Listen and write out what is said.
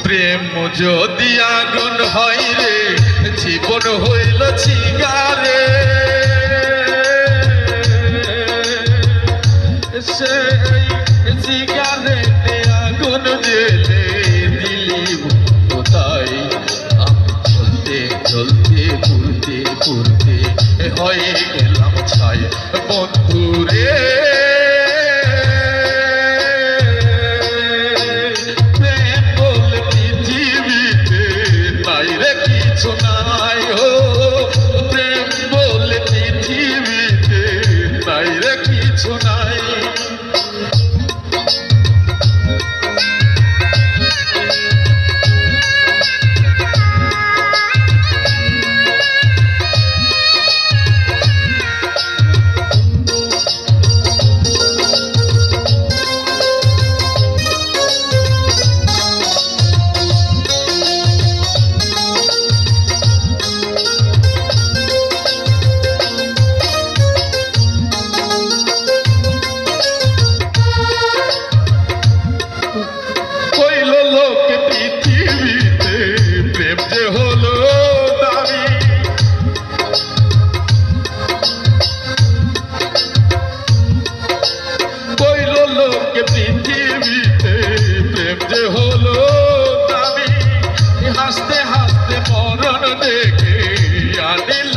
প্রেম যদি আগুন হয় রে, জীবন হইল চিগারে। সেই চিগারেতে আগুন জেলে দিলি কোথায়? আমি চলতে চলতে পুরতে পুরতে হয়ে গেলাম ছাই বন্ধু রে। প্রেম বলে পৃথিবীতে নাই রে কিছু নাই। পৃথিবীতে প্রেম যে হলো দামি, কইল লোকে পৃথিবীতে প্রেম যে হলো দামি। হাসতে হাসতে মরণ দেখে আনিল